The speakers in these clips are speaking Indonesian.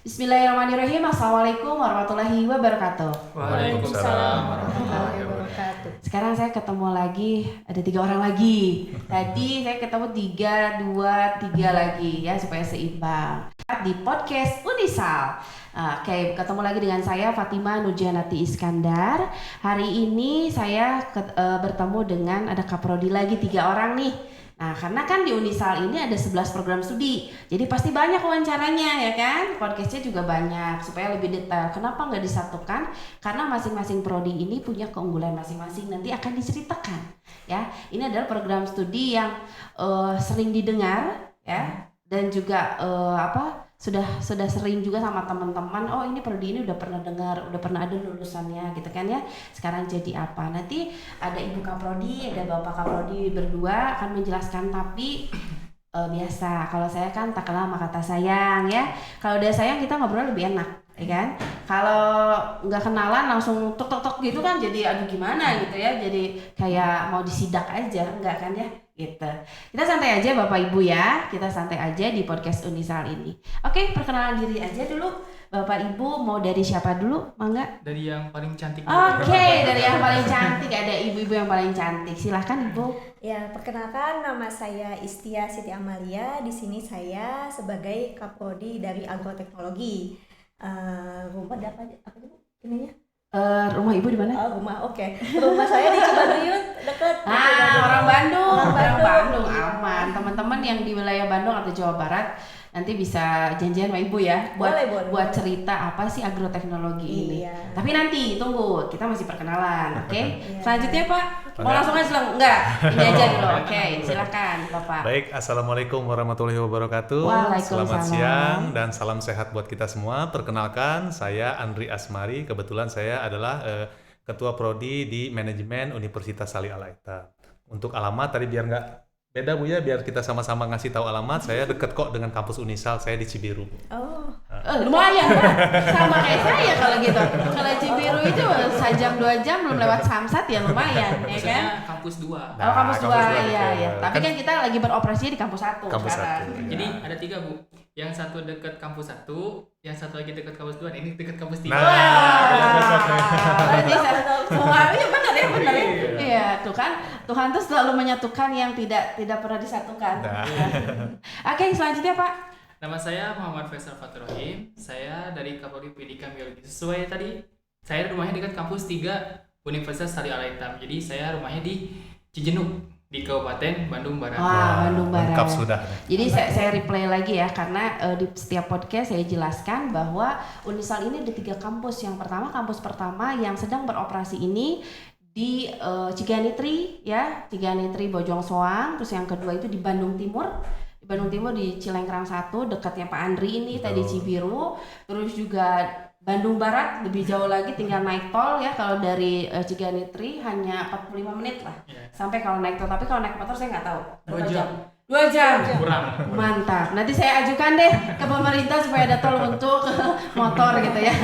Bismillahirrahmanirrahim. Assalamualaikum warahmatullahi wabarakatuh. Waalaikumsalam warahmatullahi wabarakatuh. Sekarang saya ketemu lagi, ada 3 orang lagi. Tadi saya ketemu 3, 2, 3 lagi ya supaya seimbang. Di podcast Unisal. Oke, ketemu lagi dengan saya Fatima Nurjanati Iskandar. Hari ini saya bertemu dengan ada kaprodi lagi 3 orang nih. Nah, karena kan di Unisal ini ada 11 program studi, jadi pasti banyak wawancaranya ya kan, podcastnya juga banyak, supaya lebih detail. Kenapa nggak disatukan? Karena masing-masing prodi ini punya keunggulan masing-masing, nanti akan diceritakan ya. Ini adalah program studi yang sering didengar ya, dan juga sudah sering juga sama teman-teman. Oh, ini prodi ini udah pernah dengar, udah pernah ada lulusannya gitu kan ya. Sekarang jadi apa? Nanti ada Ibu Kaprodi, ada Bapak Kaprodi berdua akan menjelaskan, tapi biasa. Kalau saya kan tak kenal sama kata sayang ya. Kalau udah sayang kita ngobrol lebih enak, ya kan? Kalau nggak kenalan langsung tok gitu kan jadi aduh gimana gitu ya. Jadi kayak mau disidak aja, enggak kan ya? Gitu. Kita santai aja Bapak Ibu ya. Kita santai aja di podcast Unisal ini. Oke, perkenalan diri aja dulu. Bapak Ibu mau dari siapa dulu? Mangga? Dari yang paling cantik dulu. Oke, dari yang paling cantik. Ada ibu-ibu yang paling cantik. Silahkan Ibu. Ya, perkenalkan nama saya Istia Siti Amalia. Di sini saya sebagai Kaprodi dari Agroteknologi. Rumah apa Bu? Ininya? Rumah Ibu di mana? Rumah, oke. Rumah saya di Cibaduyut, dekat. Orang Bandung. Orang Bandung. Aman. Teman-teman yang di wilayah Bandung atau Jawa Barat nanti bisa janjian sama Ibu ya buat cerita apa sih agroteknologi ini. Tapi nanti tunggu, kita masih perkenalan, oke? Iya. Selanjutnya Pak, mau langsung aja enggak? Ini aja dulu. Oke, silakan Bapak. Baik, Assalamualaikum warahmatullahi wabarakatuh. Waalaikumsalam. Selamat siang dan salam sehat buat kita semua. Perkenalkan, saya Andri Asmari. Kebetulan saya adalah Ketua Prodi di Manajemen Universitas Salih Al-Aita. Untuk alamat tadi biar nggak beda Bu ya, biar kita sama-sama ngasih tahu alamat. Saya deket kok dengan kampus Unisal, saya di Cibiru. Lumayan Pak, sama kayak saya kalau gitu. Kalau Cibiru itu sejam 2 jam belum lewat Samsat ya lumayan ya kan? Maksudnya kampus 2. Oh, kampus 2 kampus 2, ya. Tapi kan kita lagi beroperasinya di kampus 1 Kampus sekarang. 1, ya. Jadi ada 3 Bu. Yang satu dekat kampus 1, yang satu lagi dekat kampus 2, ini dekat kampus 3. Berarti semuanya benar ya. Iya, tuh kan Tuhan tuh selalu menyatukan yang tidak pernah disatukan. Oke, selanjutnya Pak. Nama saya Muhammad Faisal Fatur Rahim. Saya dari Kaprodi Pendidikan Biologi. Sesuai tadi, saya rumahnya dekat kampus 3 Universitas Salih Al-Aita. Jadi saya rumahnya di Cijenuk di Kabupaten Bandung Barat. Wah, Bandung Barat. Lengkap sudah. Jadi saya replay lagi ya, karena di setiap podcast saya jelaskan bahwa Unisal ini ada 3 kampus. Yang pertama, kampus pertama yang sedang beroperasi ini di Ciganitri ya, Ciganitri Bojong Soang. Terus yang kedua itu di Bandung Timur. Di Bandung Timur di Cilengkrang 1 dekatnya Pak Andri ini tadi Cibiru. Terus juga Bandung Barat lebih jauh lagi, tinggal naik tol ya. Kalau dari Ciganitri hanya 45 menit lah sampai kalau naik tol. Tapi kalau naik motor saya nggak tahu. 2 jam. 2 jam. Kurang. Mantap. Nanti saya ajukan deh ke pemerintah supaya ada tol untuk motor gitu ya.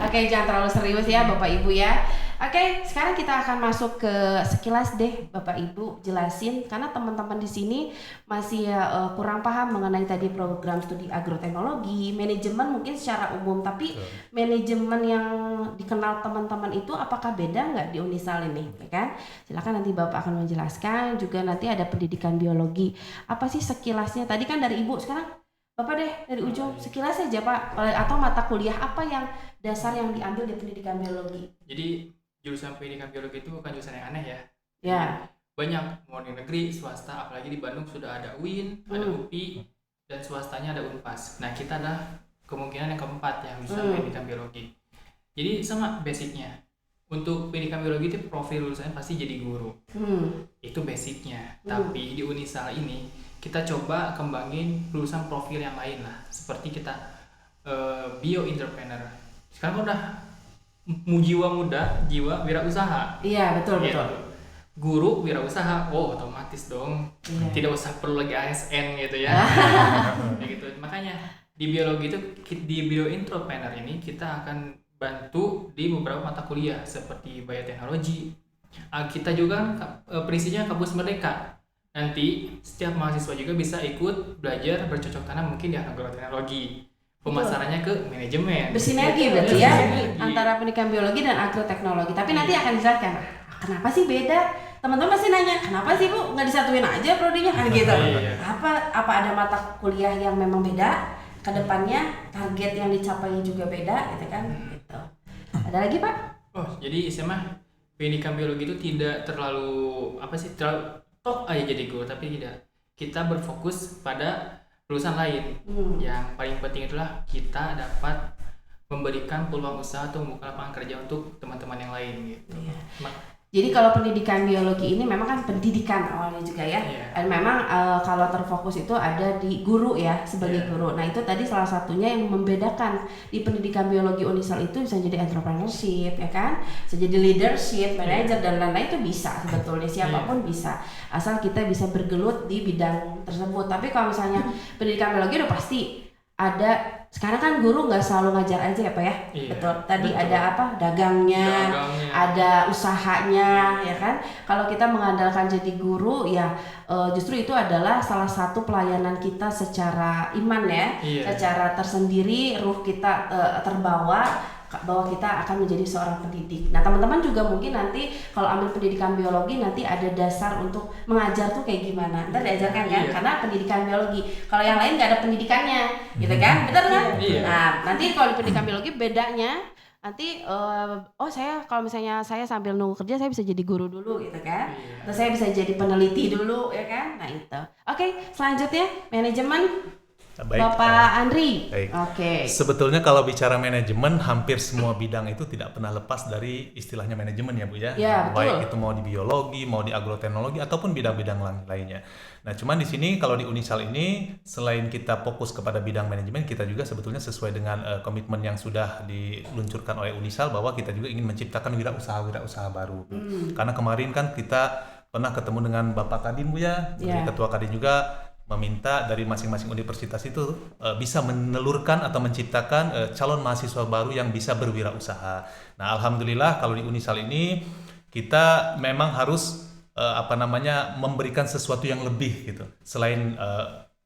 Oke, jangan terlalu serius ya Bapak Ibu ya. Oke, sekarang kita akan masuk ke sekilas deh Bapak Ibu jelasin, karena teman-teman di sini masih kurang paham mengenai tadi program studi agroteknologi, manajemen mungkin secara umum, tapi manajemen yang dikenal teman-teman itu apakah beda nggak di Unisal ini, ya kan? Silakan nanti Bapak akan menjelaskan. Juga nanti ada pendidikan biologi. Apa sih sekilasnya? Tadi kan dari Ibu, sekarang Bapak deh dari ujung sekilas aja Pak, atau mata kuliah apa yang dasar yang diambil di pendidikan biologi? Jadi jurusan pendidikan biologi itu bukan jurusan yang aneh ya. Ya. Banyak, mau di negeri, swasta, apalagi di Bandung sudah ada UIN, ada UPI, dan swastanya ada Unpas. Nah, kita adalah kemungkinan yang keempat yang jurusan pendidikan biologi. Jadi sama basicnya. Untuk pendidikan biologi itu profil lulusannya pasti jadi guru. Itu basicnya. Tapi di Unisal ini kita coba kembangin lulusan profil yang lain lah. Seperti kita bio entrepreneur. Sekarang udah jiwa muda, jiwa wirausaha. Iya, betul. Guru wirausaha, otomatis dong. Iya. Tidak usah perlu lagi ASN gitu ya. Gitu. Makanya di biologi itu, di bio entrepreneur ini kita akan bantu di beberapa mata kuliah seperti bioteknologi. Kita juga prinsipnya kampus merdeka. Nanti setiap mahasiswa juga bisa ikut belajar bercocok tanam mungkin di agroteknologi. pemasarannya ke manajemen. Bersinergi berarti ya Bersinergi. antara pendidikan biologi dan agroteknologi. Tapi nanti akan dijelaskan kenapa sih beda. Teman-teman pasti nanya, kenapa sih Bu nggak disatuin aja prodinya kan gitu. Iya. Apa ada mata kuliah yang memang beda? Kedepannya target yang dicapai juga beda gitu kan? Gitu. Ada lagi Pak? Oh, jadi SMA pendidikan biologi itu tidak terlalu terlalu top aja jadi guru, tapi tidak. Kita berfokus pada lulusan lain. Yang paling penting itulah kita dapat memberikan peluang usaha atau membuka lapangan kerja untuk teman-teman yang lain gitu. Iya. Jadi kalau pendidikan biologi ini memang kan pendidikan awalnya juga ya. Iya. Dan memang kalau terfokus itu ada di guru ya sebagai Iya. guru. Nah itu tadi salah satunya yang membedakan di pendidikan biologi Unisal itu bisa jadi entrepreneurship ya kan, bisa jadi leadership, manager dan lain-lain itu bisa sebetulnya siapapun bisa asal kita bisa bergelut di bidang tersebut. Tapi kalau misalnya pendidikan biologi udah pasti ada. Sekarang kan guru nggak selalu ngajar aja ya Pak ya, Iya, betul. Tadi betul. ada apa dagangnya, ada usahanya ya kan. Kalau kita mengandalkan jadi guru ya justru itu adalah salah satu pelayanan kita secara iman ya, Iya. secara tersendiri ruh kita terbawa bahwa kita akan menjadi seorang pendidik. Nah teman-teman juga mungkin nanti kalau ambil pendidikan biologi nanti ada dasar untuk mengajar tuh kayak gimana. Ntar diajarkan kan, Iya. karena pendidikan biologi. Kalau yang lain nggak ada pendidikannya, gitu kan? Bener kan? Iya. Nah nanti kalau di pendidikan biologi bedanya nanti saya kalau misalnya saya sambil nunggu kerja saya bisa jadi guru dulu gitu kan. Iya. Atau saya bisa jadi peneliti dulu ya kan. Nah itu. Oke, selanjutnya manajemen. Baik, Bapak Andri. baik. Oke. Sebetulnya kalau bicara manajemen, hampir semua bidang itu tidak pernah lepas dari istilahnya manajemen ya Bu ya. Ya, betul. Baik itu mau di biologi, mau di agroteknologi ataupun bidang-bidang lainnya. Nah, cuman di sini kalau di Unisal ini selain kita fokus kepada bidang manajemen, kita juga sebetulnya sesuai dengan komitmen yang sudah diluncurkan oleh Unisal bahwa kita juga ingin menciptakan wirausaha baru. Karena kemarin kan kita pernah ketemu dengan Bapak Kadin Bu ya, Ya. Ketua Kadin juga meminta dari masing-masing universitas itu bisa menelurkan atau menciptakan calon mahasiswa baru yang bisa berwirausaha. Nah, alhamdulillah kalau di Unisal ini kita memang harus memberikan sesuatu yang lebih gitu. Selain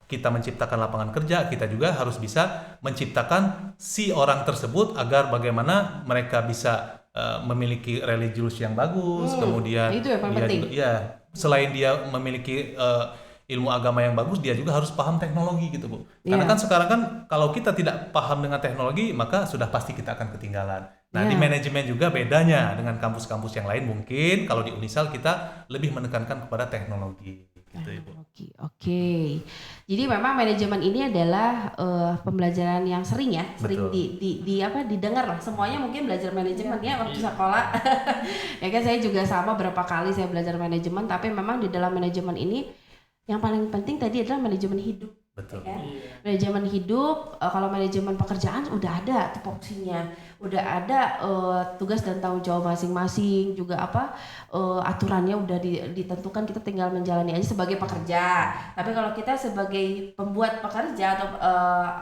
kita menciptakan lapangan kerja, kita juga harus bisa menciptakan si orang tersebut agar bagaimana mereka bisa memiliki religius yang bagus, kemudian itu yang paling dia penting. juga, selain dia memiliki ilmu agama yang bagus, dia juga harus paham teknologi gitu Bu. Karena Iya. kan sekarang kan kalau kita tidak paham dengan teknologi, maka sudah pasti kita akan ketinggalan. Nah, di Iya. manajemen juga bedanya dengan kampus-kampus yang lain, mungkin kalau di Unisal kita lebih menekankan kepada teknologi gitu Ibu. Oke. Jadi memang manajemen ini adalah pembelajaran yang sering ya, sering Betul. didengar lah. Semuanya mungkin belajar manajemen ya waktu sekolah. Ya kan saya juga sama berapa kali saya belajar manajemen, tapi memang di dalam manajemen ini yang paling penting tadi adalah manajemen hidup. Betul. Ya kan? Iya. Manajemen hidup, kalau manajemen pekerjaan udah ada tupoksinya, udah ada tugas dan tanggung jawab masing-masing, juga aturannya udah ditentukan, kita tinggal menjalani aja sebagai pekerja. Tapi kalau kita sebagai pembuat pekerja atau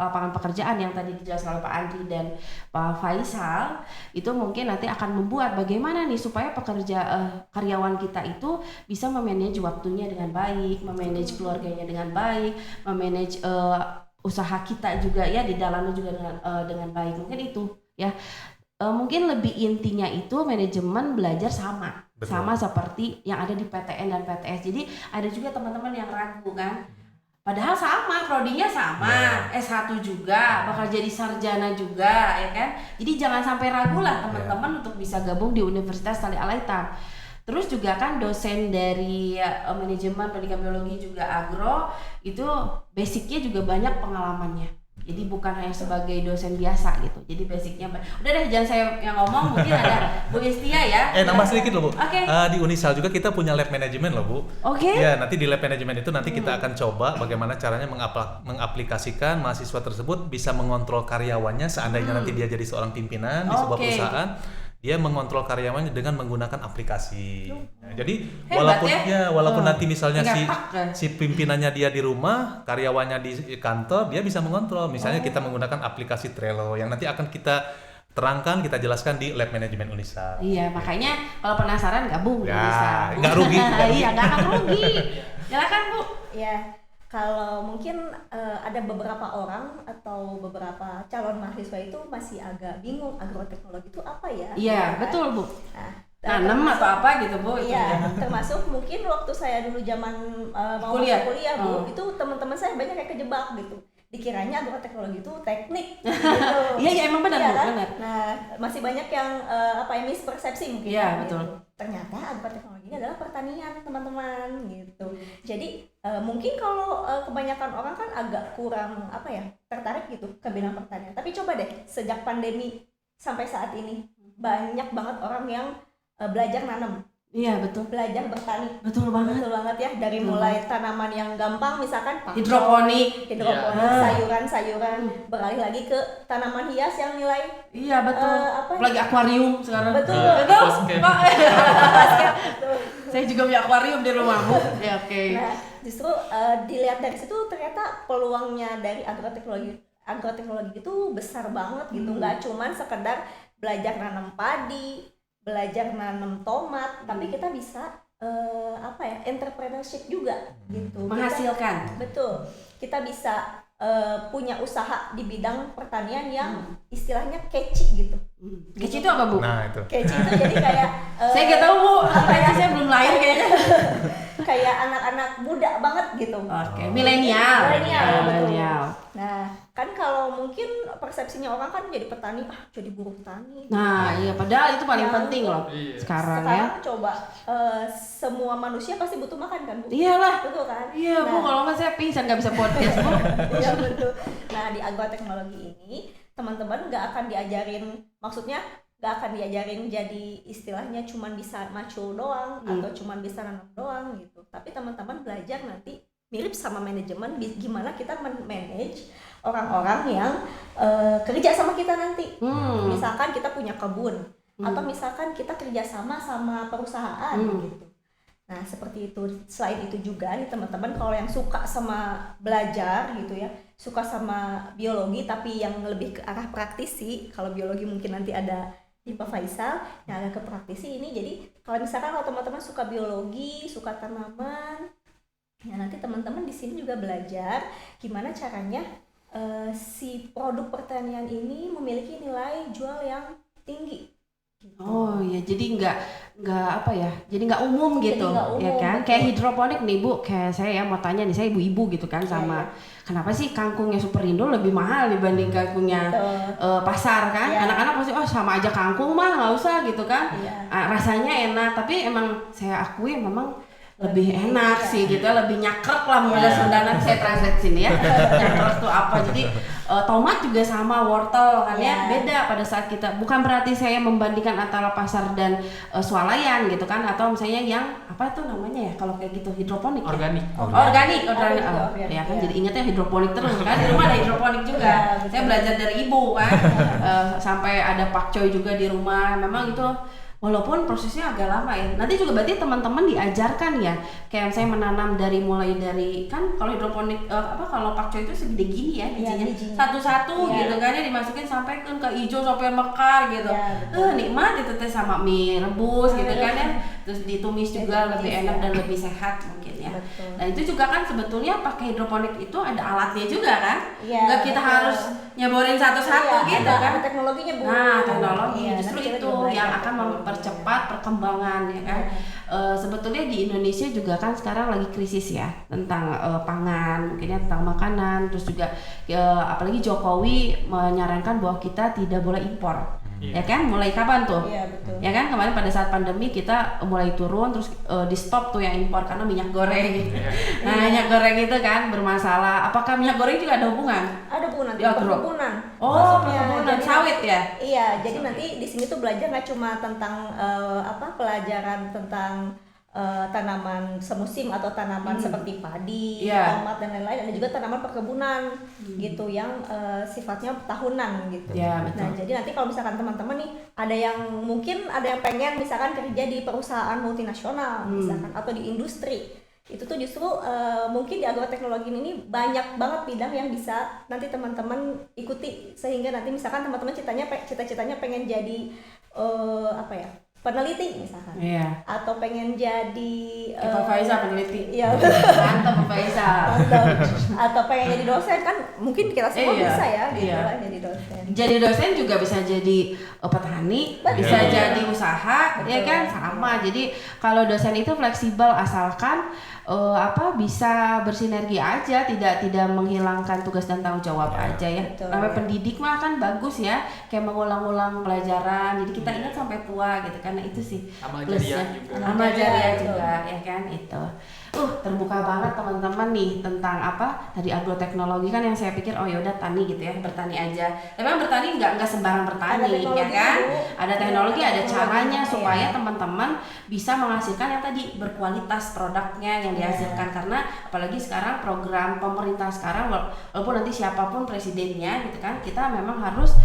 lapangan pekerjaan yang tadi dijelaskan oleh Pak Andri dan Pak Faisal, itu mungkin nanti akan membuat bagaimana nih supaya karyawan kita itu bisa memanage waktunya dengan baik, memanage keluarganya dengan baik, memanage usaha kita juga ya di dalamnya juga dengan baik. Mungkin itu ya. Mungkin lebih intinya itu manajemen belajar sama. Betul. Sama seperti yang ada di PTN dan PTS. Jadi ada juga teman-teman yang ragu kan. Padahal sama, prodinya sama, S1 juga, bakal jadi sarjana juga ya kan. Jadi jangan sampai ragu lah teman-teman untuk bisa gabung di Universitas Tali Alaitam. Terus juga kan dosen dari manajemen pendidikan biologi juga agro itu basicnya juga banyak pengalamannya. Jadi bukan hanya sebagai dosen biasa gitu. Jadi basicnya udah deh jangan saya yang ngomong, mungkin ada Bu Istia ya. Nambah sedikit loh Bu. Oke. Di Unisal juga kita punya lab manajemen loh Bu. Oke. Ya, nanti di lab manajemen itu nanti kita akan coba bagaimana caranya mengaplikasikan mahasiswa tersebut bisa mengontrol karyawannya seandainya nanti dia jadi seorang pimpinan di sebuah Oke. perusahaan. Dia mengontrol karyawannya dengan menggunakan aplikasi. Nah, jadi Hebat walaupun nanti misalnya Tinggal si pimpinannya dia di rumah, karyawannya di kantor, dia bisa mengontrol. Misalnya kita menggunakan aplikasi Trello yang nanti akan kita terangkan, kita jelaskan di lab manajemen Unisal. Iya, makanya kalau penasaran gabung Ya, bisa. nggak rugi, nggak rugi. Iya, nggak akan rugi. Silakan Bu. Ya, Kalau mungkin ada beberapa orang atau beberapa calon mahasiswa itu masih agak bingung agroteknologi itu apa ya? Iya, kan? betul Bu. Nah, Tanam atau apa gitu Bu? itu Iya, ya. termasuk mungkin waktu saya dulu zaman mau Kuliah. masuk kuliah Bu, Oh. itu teman-teman saya banyak yang kejebak gitu. Dikiranya agroteknologi itu teknik gitu. Iya, iya, emang benar, Iya Bu, kan? benar. Nah, masih banyak yang mispersepsi mungkin. Iya, kan, betul. gitu. Ternyata agroteknologi ini adalah pertanian, teman-teman, gitu. Jadi mungkin kalau kebanyakan orang kan agak kurang tertarik gitu ke bidang pertanian. Tapi coba deh, sejak pandemi sampai saat ini banyak banget orang yang belajar nanam, Iya, betul. belajar bertani. Betul banget. Betul banget ya, dari Betul mulai tanaman yang gampang misalkan pakcoy, Hidroponik. hidroponik, Iya. sayuran-sayuran, beralih lagi ke tanaman hias yang nilai Iya, betul. apa Apalagi akuarium sekarang. Betul. Betul. Basket. Pak. basket gitu. Saya juga punya akuarium di rumah Bu. Ya, oke. Nah, justru dilihat dari situ ternyata peluangnya dari agroteknologi itu besar banget gitu, nggak cuman sekedar belajar nanam padi, belajar nanam tomat, tapi kita bisa entrepreneurship juga gitu. Menghasilkan. Betul. Kita bisa punya usaha di bidang pertanian yang istilahnya catchy gitu. Kecil itu apa Bu? Nah, itu. Catchy itu jadi kayak Saya nggak tahu Bu. Kayaknya saya belum lahir kayaknya. kayak anak-anak muda banget gitu. Oke, milenial. Milenial, Ya, betul. milenial. Nah, kan kalau mungkin persepsinya orang kan jadi petani, jadi buruh petani. Nah, iya padahal itu paling Yang- penting loh Iya. sekarang ya. coba semua manusia pasti butuh makan kan, Bu? Iyalah. Betul kan? Iya Bu, kalau nggak saya pingsan nggak bisa podcast Bu. Iya betul. Nah, di agroteknologi ini teman-teman nggak akan diajarin, maksudnya nggak akan diajarin jadi istilahnya cuman bisa macul doang atau cuman bisa nanam doang gitu. Tapi teman-teman belajar nanti mirip sama manajemen, gimana kita manage orang-orang yang kerja sama kita nanti. Misalkan kita punya kebun atau misalkan kita kerjasama sama perusahaan gitu. Nah, seperti itu. Selain itu juga nih teman-teman, kalau yang suka sama belajar gitu ya, suka sama biologi tapi yang lebih ke arah praktisi, kalau biologi mungkin nanti ada di Pak Faisal yang agak ke praktisi ini. Jadi kalau misalkan kalau teman-teman suka biologi, suka tanaman, ya nanti teman-teman di sini juga belajar gimana caranya si produk pertanian ini memiliki nilai jual yang tinggi. Oh ya, jadi nggak apa ya, jadi nggak umum Jadi gitu, nggak umum, ya kan? betul. Kayak hidroponik nih Bu, kayak saya ya mau tanya nih, saya ibu-ibu gitu kan sama, Iya. kenapa sih kangkungnya Superindo lebih mahal dibanding kangkungnya Betul. pasar kan? Iya. Anak-anak pasti sama aja kangkung mah nggak usah gitu kan? Iya. Rasanya enak, tapi emang saya akui memang lebih enak iya. sih gitu, lebih nyakrek lah bahasa Iya. Sundana. Saya translate sini ya. Nyakrek tuh apa? Jadi tomat juga sama, wortel kan ya, Iya. beda pada saat kita, bukan berarti saya membandingkan antara pasar dan swalayan gitu kan, atau misalnya yang apa tuh namanya ya kalau kayak gitu, hidroponik ya? Organik. Organik. Organik, Oh, organik, ya kan, iya. jadi ingatnya hidroponik terus kan, di rumah ada hidroponik juga. Iya, betul. Saya belajar dari ibu kan. Sampai ada pakcoy juga di rumah. Memang itu walaupun prosesnya agak lama ya. Nanti juga berarti teman-teman diajarkan ya, kayak saya menanam mulai dari kan, kalau hidroponik kalau pakcoy itu segede gini ya Iya, bijinya, bijinya. satu-satu Iya. gitu kan ya, dimasukin sampai kan ke hijau sampai mekar gitu. Iya, betul. Nikmat itu teh sama mie rebus gitu kan ya. Terus ditumis juga Ditumis, lebih enak ya. dan lebih sehat mungkin ya. Betul. Nah itu juga kan sebetulnya pakai hidroponik itu ada alatnya juga kan? Iya, Nggak kita betul. harus nyaborin satu-satu Iya, gitu ada kan? teknologinya, Bu. Nah teknologi Iya, justru nanti kita itu juga belajar yang akan teknologi. mempercepat perkembangan ya kan. Sebetulnya di Indonesia juga kan sekarang lagi krisis ya tentang pangan, mungkinnya tentang makanan, terus juga apalagi Jokowi menyarankan bahwa kita tidak boleh impor. Ya kan, mulai kapan tuh? Iya, betul. Ya kan, kemarin pada saat pandemi kita mulai turun, terus di stop tuh yang impor karena minyak goreng. Nah, minyak goreng itu kan bermasalah. Apakah minyak goreng juga ada hubungan? Ada, Bu, nanti Di agro. perkebunan. Oh, Maksudnya, perkebunan jadi- sawit ya? Iya, jadi nanti di sini tuh belajar nggak cuma tentang pelajaran tentang tanaman semusim atau tanaman seperti padi, Iya. tomat dan lain-lain. Ada juga tanaman perkebunan gitu yang sifatnya tahunan gitu. Iya, betul. Nah, jadi nanti kalau misalkan teman-teman nih ada yang mungkin ada yang pengen misalkan kerja di perusahaan multinasional misalkan atau di industri, itu tuh justru mungkin di agroteknologi ini banyak banget bidang yang bisa nanti teman-teman ikuti, sehingga nanti misalkan teman-teman cita-citanya pengen jadi peneliti misalkan, Iya. atau pengen jadi Pak Faisal peneliti. iya, Mantap Pak Faisal. atau pengen jadi dosen kan mungkin kita semua Iya, bisa ya gitu iya. lah jadi dosen. Jadi dosen juga bisa jadi petani, bisa Betul. jadi usaha, ya Betul. kan sama. Jadi kalau dosen itu fleksibel asalkan bisa bersinergi aja, tidak menghilangkan tugas dan tanggung jawab aja ya. Betul. Namanya pendidik mah kan bagus ya, kayak mengulang-ulang pelajaran. Jadi kita ingat sampai tua gitu kan. Nah, itu sih Amal plusnya. jariah juga. Amal jariah Jariah, juga ya kan itu. Terbuka banget teman-teman nih tentang tadi agroteknologi kan yang saya pikir yaudah tani gitu ya, bertani aja. Tapi kan bertani nggak sembarang bertani Ada ya teknologi kan. dulu. Ada teknologi, Ada ada caranya teknologi, supaya iya. teman-teman bisa menghasilkan yang tadi berkualitas produknya yang dihasilkan. Karena apalagi sekarang program pemerintah sekarang walaupun nanti siapapun presidennya gitu kan, kita memang harus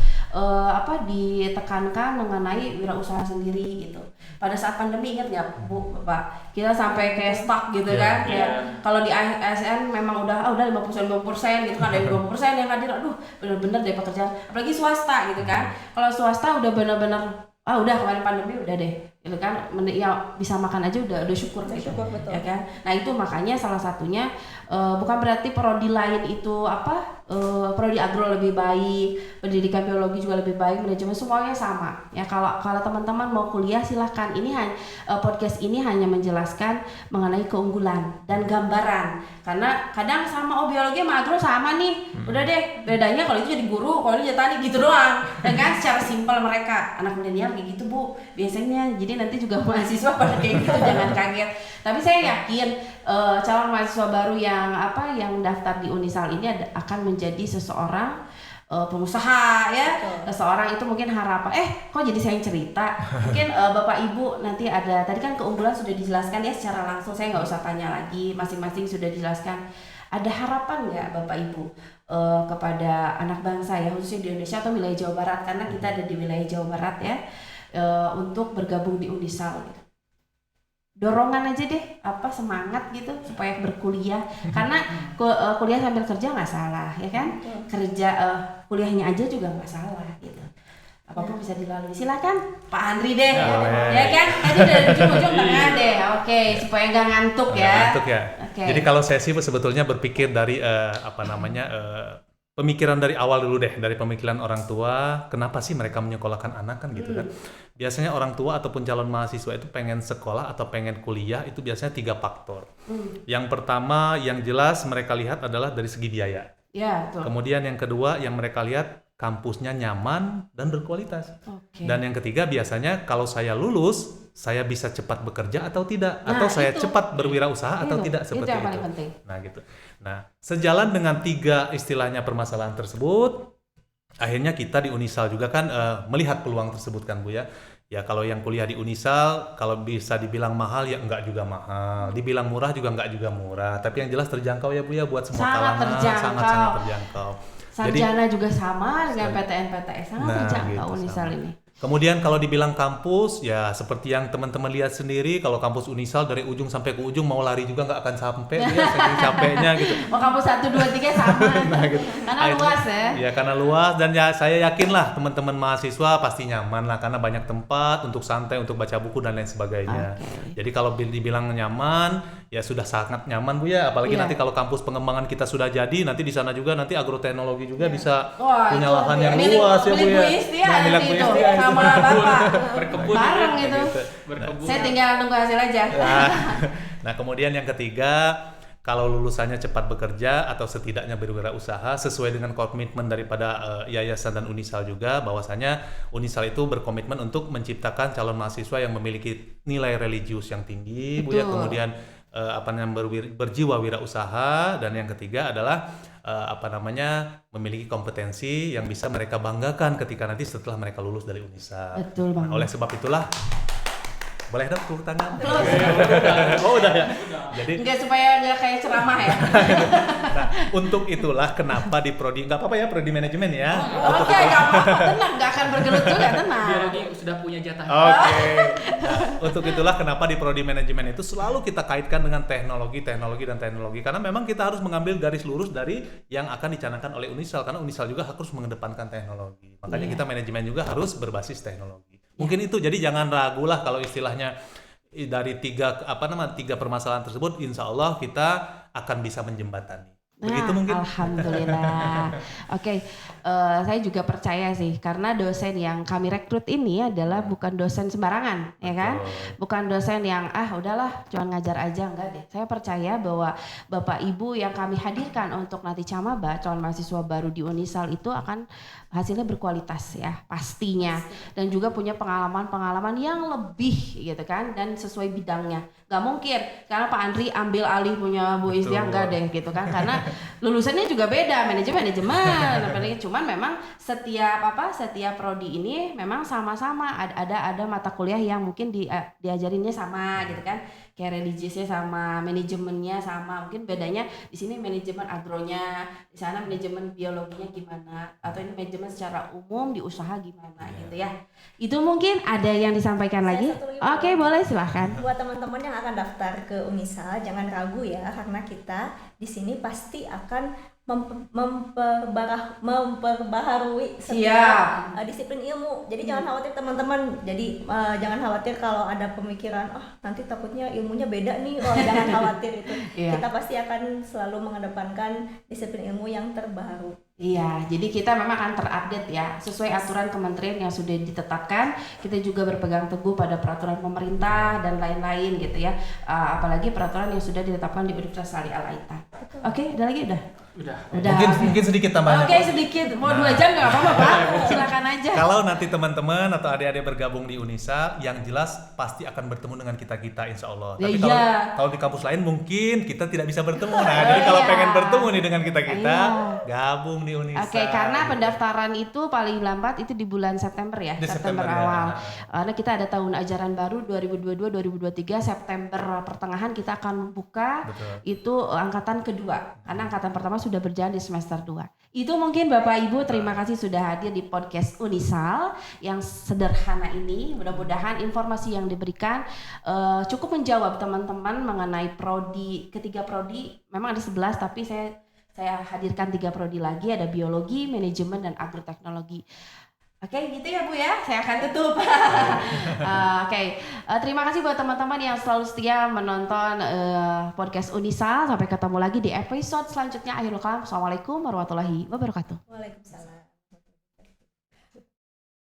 ditekankan mengenai wirausaha sendiri gitu. Pada saat pandemi ingat nggak Bu, Bapak? Kita sampai kayak stuck gitu kan. Kayak kalau di ASN memang udah 50% gitu kan, ada 20% yang hadir. Aduh, bener-bener deh pekerjaan. Apalagi swasta gitu kan. Kalau swasta udah bener-bener udah kemarin pandemi udah deh gitu kan, ya bisa makan aja udah syukur gitu. Syukur, betul. Ya kan. Nah, itu makanya salah satunya bukan berarti prodi lain itu prodi agro lebih baik, pendidikan biologi juga lebih baik, manajemen semuanya sama. Ya kalau teman-teman mau kuliah silahkan. Ini podcast ini hanya menjelaskan mengenai keunggulan dan gambaran. Karena kadang sama biologi sama agro sama nih. Udah deh, bedanya kalau itu jadi guru, kalau ini jadi tani gitu doang. Dan kan secara simpel mereka anak milenial kayak gitu, Bu. Biasanya jadi nanti juga mahasiswa pada kayak gitu, jangan kaget. Tapi saya yakin calon mahasiswa baru yang daftar di Unisal ini akan menjadi seseorang pengusaha ya. Seseorang itu mungkin harapan kok jadi saya yang cerita. Mungkin Bapak Ibu nanti ada, tadi kan keunggulan sudah dijelaskan ya secara langsung, saya nggak usah tanya lagi, masing-masing sudah dijelaskan. Ada harapan nggak Bapak Ibu kepada anak bangsa ya, khususnya di Indonesia atau wilayah Jawa Barat, karena kita ada di wilayah Jawa Barat ya, untuk bergabung di Unisal gitu. Dorongan aja deh, semangat gitu supaya berkuliah, karena kuliah sambil kerja nggak salah ya kan, kuliahnya aja juga nggak salah gitu, apapun bisa dilalui. Silakan Pak Andri deh ya kan, tadi dari ujung-ujung tengah deh, oke, supaya nggak ngantuk ya. Ngantuk ya. Okay. Jadi kalau saya sih sebetulnya berpikir dari pemikiran dari awal dulu deh, dari pemikiran orang tua, kenapa sih mereka menyekolahkan anak kan gitu kan. Biasanya orang tua ataupun calon mahasiswa itu pengen sekolah atau pengen kuliah itu biasanya 3 faktor. Yang pertama yang jelas mereka lihat adalah dari segi biaya. Ya, betul. Kemudian yang kedua yang mereka lihat kampusnya nyaman dan berkualitas. Okay. Dan yang ketiga biasanya kalau saya lulus, saya bisa cepat bekerja atau tidak, atau saya itu. cepat berwirausaha atau tidak, seperti yang itu. paling penting. Nah gitu. Nah sejalan dengan 3 istilahnya permasalahan tersebut, akhirnya kita di Unisal juga kan melihat peluang tersebut kan Bu ya. Ya kalau yang kuliah di Unisal, kalau bisa dibilang mahal ya enggak juga mahal, dibilang murah juga enggak juga murah, tapi yang jelas terjangkau ya Bu ya buat semua kalangan, sangat-sangat terjangkau. Sarjana juga sama dengan PTN-PTS, sangat terjangkau gitu, Unisal sama. ini. Kemudian kalau dibilang kampus, ya seperti yang teman-teman lihat sendiri, kalau kampus Unisal dari ujung sampai ke ujung mau lari juga nggak akan sampai, ya, saking capeknya gitu. Kampus 1, 2, 3 sama. Nah, gitu. Karena luas ya. Ya karena luas, dan ya saya yakin lah teman-teman mahasiswa pasti nyaman lah, karena banyak tempat untuk santai, untuk baca buku dan lain sebagainya. Okay. Jadi kalau dibilang nyaman, ya sudah sangat nyaman Bu ya. Apalagi nanti kalau kampus pengembangan kita sudah jadi, nanti di sana juga nanti agroteknologi juga bisa punya lahan yang luas ya Bu ya. Milik Bu Isti sama Bapak. Berkebun bareng ya, gitu. berkebun. Saya tinggal nunggu hasil aja. Nah kemudian yang ketiga, kalau lulusannya cepat bekerja atau setidaknya berwirausaha sesuai dengan komitmen daripada yayasan dan Unisal juga, bahwasanya Unisal itu berkomitmen untuk menciptakan calon mahasiswa yang memiliki nilai religius yang tinggi, Bu ya. Kemudian berjiwa wirausaha, dan yang ketiga adalah memiliki kompetensi yang bisa mereka banggakan ketika nanti setelah mereka lulus dari Unisal. Betul banget. Nah, oleh sebab itulah boleh dong tepuk tangan. Oh udah ya. Jadi enggak, supaya enggak kayak ceramah ya. nah, untuk itulah kenapa di prodi, nggak apa-apa ya, prodi manajemen ya. Oke, enggak apa-apa, tenang, enggak akan bergelut juga, tenang. Biologi sudah punya jatah. Oke. Nah, untuk itulah kenapa di prodi manajemen itu selalu kita kaitkan dengan teknologi dan teknologi, karena memang kita harus mengambil garis lurus dari yang akan dicanangkan oleh Unisal, karena Unisal juga harus mengedepankan teknologi. Makanya kita manajemen juga harus berbasis teknologi. Mungkin itu, jadi jangan ragu lah kalau istilahnya dari tiga permasalahan tersebut, insya Allah kita akan bisa menjembatani. Begitu mungkin. Alhamdulillah. Oke, saya juga percaya sih karena dosen yang kami rekrut ini adalah bukan dosen sembarangan, ya kan? Bukan dosen yang udahlah cuma ngajar aja, enggak deh. Saya percaya bahwa Bapak Ibu yang kami hadirkan untuk nanti camaba calon mahasiswa baru di Unisal itu akan hasilnya berkualitas ya pastinya, dan juga punya pengalaman-pengalaman yang lebih gitu kan, dan sesuai bidangnya. Gak mungkin karena Pak Andri ambil alih punya Bu Istia, enggak deh gitu kan, karena lulusannya juga beda, manajemen cuman memang setiap prodi ini memang sama-sama ada mata kuliah yang mungkin diajarinnya sama gitu kan, kayak religiusnya sama, manajemennya sama, mungkin bedanya di sini manajemen agronya, di sana manajemen biologinya gimana, atau ini manajemen secara umum di usaha gimana gitu ya. Itu mungkin ada yang disampaikan lagi. Oke, boleh silahkan. Buat teman-teman yang akan daftar ke Unisal, jangan ragu ya, karena kita di sini pasti akan memperbaharui setiap disiplin ilmu. Jadi jangan khawatir teman-teman. Jadi jangan khawatir kalau ada pemikiran nanti takutnya ilmunya beda nih. Jangan khawatir itu. Kita pasti akan selalu mengedepankan disiplin ilmu yang terbaru. Iya, jadi kita memang akan terupdate ya sesuai aturan kementerian yang sudah ditetapkan. Kita juga berpegang teguh pada peraturan pemerintah dan lain-lain gitu ya. Apalagi peraturan yang sudah ditetapkan di Universitas Sali Al-Aita. Oke, ada lagi udah. Mungkin sedikit tambahan. Oke, sedikit. Mau 2 jam nggak apa-apa Pak. Silakan aja. Kalau nanti teman-teman atau adik-adik bergabung di Unisal, yang jelas pasti akan bertemu dengan kita insya Allah. Tapi kalau di kampus lain mungkin kita tidak bisa bertemu. Nah, jadi kalau pengen bertemu nih dengan kita gabung di Unisal. Oke, karena pendaftaran itu paling lambat itu di bulan September ya, September awal. Karena kita ada tahun ajaran baru 2022-2023, September pertengahan kita akan membuka. Itu angkatan kedua. Karena angkatan pertama sudah berjalan di semester 2. Itu mungkin Bapak Ibu, terima kasih sudah hadir di podcast Unisal yang sederhana ini. Mudah-mudahan informasi yang diberikan cukup menjawab teman-teman mengenai prodi, ketiga prodi. Memang ada 11 tapi saya hadirkan 3 prodi lagi, ada biologi, manajemen, dan agroteknologi. Oke, gitu ya Bu ya, saya akan tutup. Terima kasih buat teman-teman yang selalu setia menonton podcast Unisal. Sampai ketemu lagi di episode selanjutnya. Akhirul kalam, assalamualaikum warahmatullahi wabarakatuh. Waalaikumsalam.